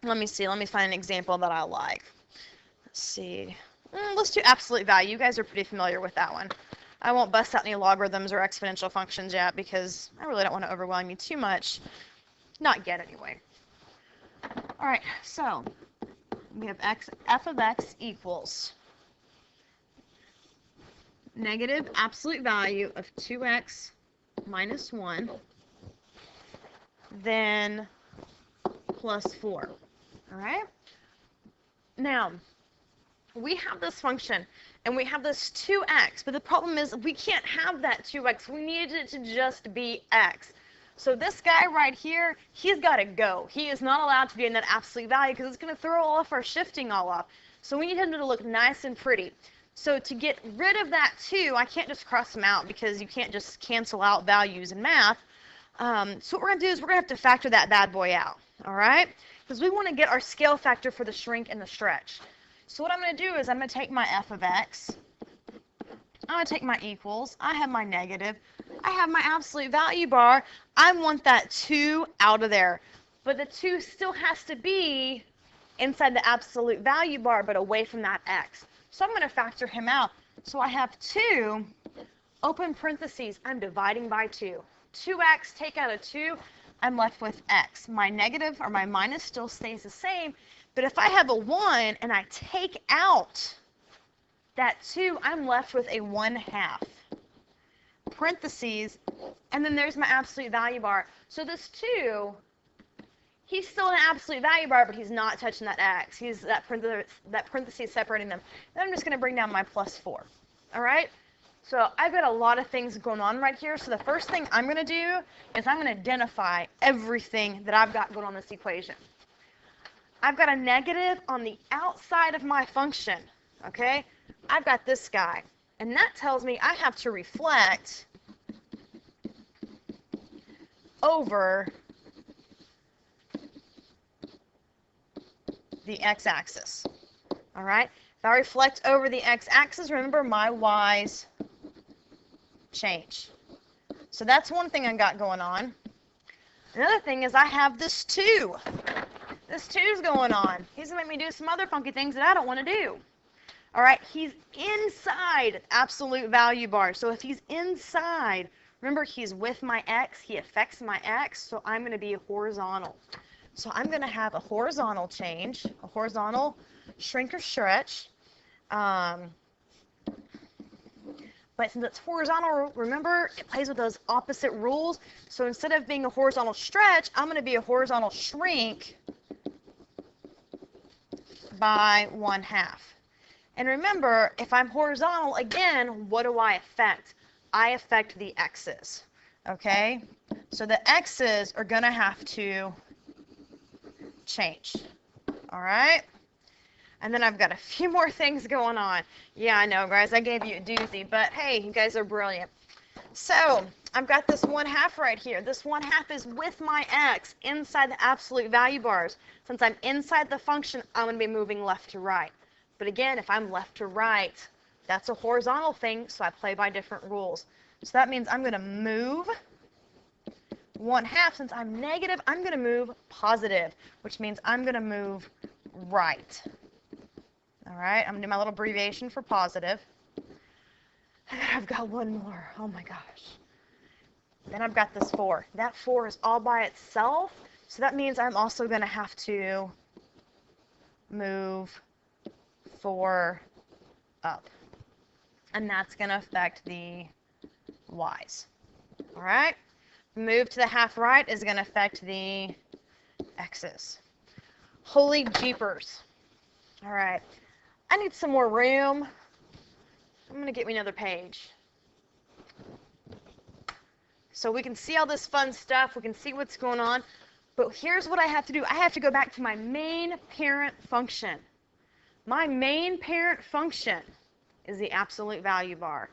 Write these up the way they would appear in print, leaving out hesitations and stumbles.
Let me see. Let me find an example that I like. Let's see. Let's do absolute value. You guys are pretty familiar with that one. I won't bust out any logarithms or exponential functions yet because I really don't want to overwhelm you too much. Not yet, anyway. All right, so we have f of x equals negative absolute value of 2x minus 1, then plus 4. All right? Now, we have this function, and we have this 2x, but the problem is we can't have that 2x. We need it to just be x. So this guy right here, he's got to go. He is not allowed to be in that absolute value because it's going to throw off our shifting all off. So we need him to look nice and pretty. So to get rid of that 2, I can't just cross them out because you can't just cancel out values in math. So what we're going to do is we're going to have to factor that bad boy out, all right? Because we want to get our scale factor for the shrink and the stretch. So what I'm going to do is I'm going to take my f of x. I'm going to take my equals. I have my negative. I have my absolute value bar. I want that 2 out of there. But the 2 still has to be inside the absolute value bar, but away from that x. So I'm going to factor him out. So I have 2, open parentheses, I'm dividing by 2. 2x, take out a 2, I'm left with x. My negative or my minus still stays the same, but if I have a 1 and I take out that 2, I'm left with a 1/2. Parentheses, and then there's my absolute value bar. So this 2, he's still in an absolute value bar, but he's not touching that x. He's that parentheses separating them. Then I'm just going to bring down my plus 4. All right? So I've got a lot of things going on right here. So the first thing I'm going to do is I'm going to identify everything that I've got going on in this equation. I've got a negative on the outside of my function. Okay? I've got this guy. And that tells me I have to reflect over the x-axis. All right? If I reflect over the x-axis, remember my y's change. So that's one thing I got going on. Another thing is I have this 2. This 2's going on. He's going to make me do some other funky things that I don't want to do. All right, he's inside absolute value bar. So if he's inside, remember he's with my x, he affects my x, so I'm going to be horizontal. So I'm going to have a horizontal change, a horizontal shrink or stretch. But since it's horizontal, remember, it plays with those opposite rules. So instead of being a horizontal stretch, I'm going to be a horizontal shrink by 1/2. And remember, if I'm horizontal, again, what do I affect? I affect the x's, okay? So the x's are going to have to change, all right? And then I've got a few more things going on. Yeah, I know, guys, I gave you a doozy, but hey, you guys are brilliant. So I've got this 1/2 right here. This 1/2 is with my x inside the absolute value bars. Since I'm inside the function, I'm going to be moving left to right. But again, if I'm left to right, that's a horizontal thing, so I play by different rules. So that means I'm going to move 1/2. Since I'm negative, I'm going to move positive, which means I'm going to move right. All right, I'm going to do my little abbreviation for positive. And then I've got one more. Oh my gosh. Then I've got this 4. That 4 is all by itself, so that means I'm also going to have to move 4 up. And that's going to affect the y's. All right? Move to the 1/2 right is going to affect the x's. Holy jeepers. All right. I need some more room. I'm going to get me another page. So we can see all this fun stuff. We can see what's going on. But here's what I have to do. I have to go back to my main parent function. My main parent function is the absolute value bar.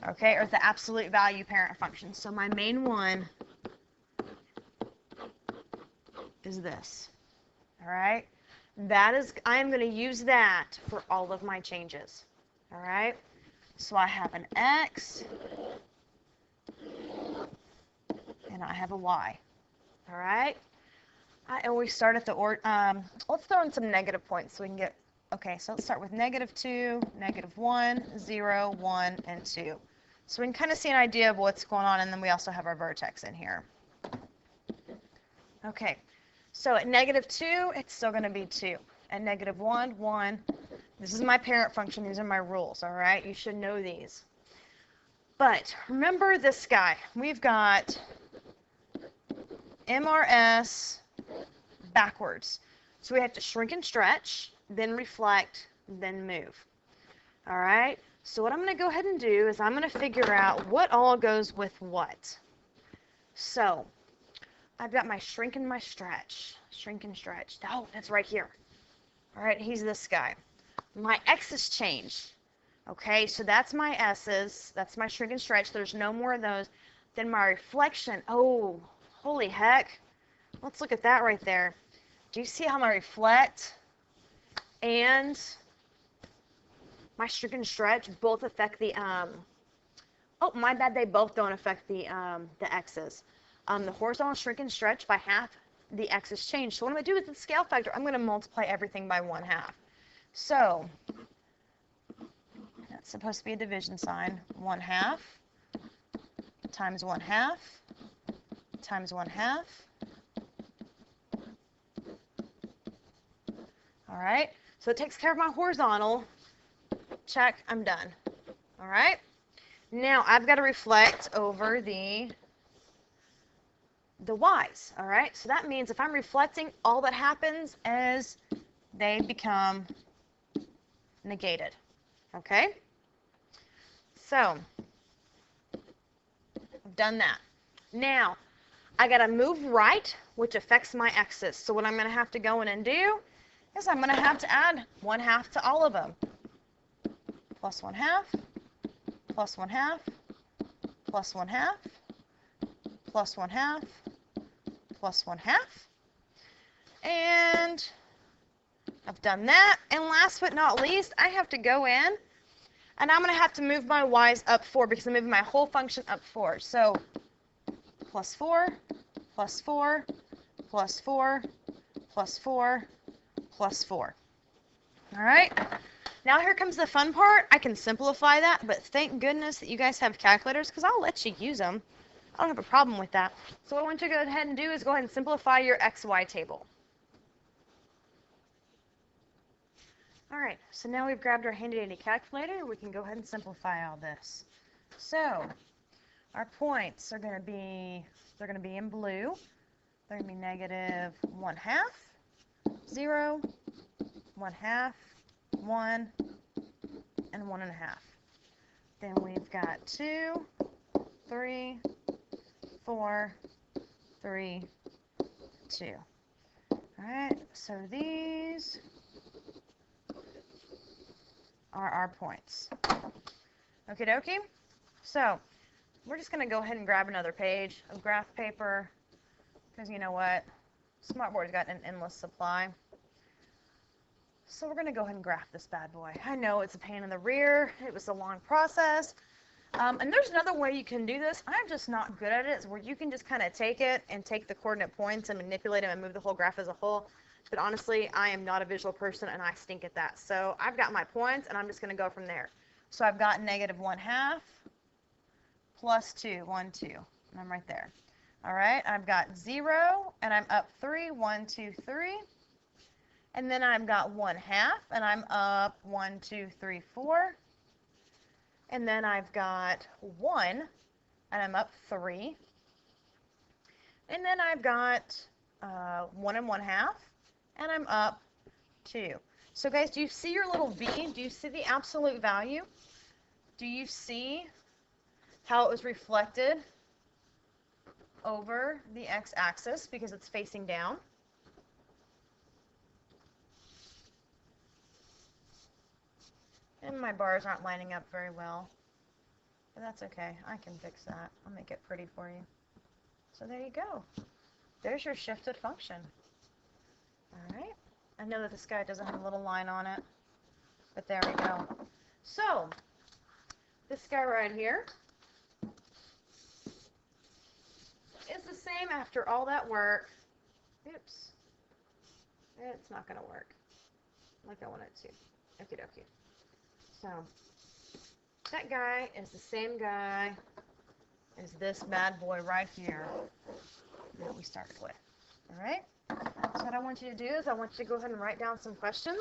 Okay, or the absolute value parent function. So my main one is this. All right? That is, I am going to use that for all of my changes. All right? So I have an x and I have a y. All right? I always start at the let's throw in some negative points so we can get, okay, so let's start with -2, -1, 0, 1, and 2. So we can kind of see an idea of what's going on, and then we also have our vertex in here. Okay, so at -2, it's still going to be 2. At -1, 1. This is my parent function. These are my rules, all right? You should know these. But remember this guy. We've got MRS backwards. So we have to shrink and stretch, then reflect, then move. All right? So what I'm going to go ahead and do is I'm going to figure out what all goes with what. So I've got my shrink and my stretch. Shrink and stretch. Oh, that's right here. All right, he's this guy. My x's change. Okay, so that's my s's. That's my shrink and stretch. There's no more of those. Then my reflection. Oh, holy heck. Let's look at that right there. Do you see how my reflect and my shrink and stretch both affect the, oh, my bad, they both don't affect the x's. The horizontal shrink and stretch by half, the x's change. So what I'm going to do with the scale factor, I'm going to multiply everything by 1/2. So that's supposed to be a division sign. 1/2 times 1/2 times 1/2. All right, so it takes care of my horizontal. Check, I'm done. All right, now I've got to reflect over the y's. All right, so that means if I'm reflecting, all that happens is they become negated. Okay, so I've done that. Now I got to move right, which affects my x's. So what I'm going to have to go in and do is I'm going to have to add 1/2 to all of them. Plus 1/2, plus 1/2, plus 1/2, plus 1/2, plus 1/2. And I've done that. And last but not least, I have to go in and I'm going to have to move my y's up 4 because I'm moving my whole function up 4. So plus 4, plus 4, plus 4, plus 4, plus 4. All right. Now here comes the fun part. I can simplify that, but thank goodness that you guys have calculators because I'll let you use them. I don't have a problem with that. So what I want you to go ahead and do is go ahead and simplify your XY table. All right, so now we've grabbed our handy-dandy calculator. We can go ahead and simplify all this. So our points are going to be, they're going to be in blue. They're going to be -1/2, 0, 1/2, 1, and 1/2. Then we've got 2, 3, 4, 3, 2. All right, so these are our points. Okie dokie. So we're just going to go ahead and grab another page of graph paper because you know what? Smartboard's got an endless supply. So we're going to go ahead and graph this bad boy. I know it's a pain in the rear. It was a long process. And there's another way you can do this. I'm just not good at it. It's where you can just kind of take it and take the coordinate points and manipulate them and move the whole graph as a whole. But honestly, I am not a visual person and I stink at that. So I've got my points and I'm just going to go from there. So I've got -1/2 plus 2, 1, 2. And I'm right there. All right, I've got 0 and I'm up 3, 1, 2, 3. And then I've got 1/2 and I'm up 1, 2, 3, 4. And then I've got 1 and I'm up 3. And then I've got 1 and 1/2 and I'm up 2. So guys, do you see your little v? Do you see the absolute value? Do you see how it was reflected over the x-axis because it's facing down? And my bars aren't lining up very well, but that's okay. I can fix that. I'll make it pretty for you. So there you go. There's your shifted function. All right. I know that this guy doesn't have a little line on it, but there we go. So this guy right here is the same after all that work. Oops. It's not going to work like I want it to. Okie dokie. So that guy is the same guy as this bad boy right here that we started with. All right? So what I want you to do is I want you to go ahead and write down some questions.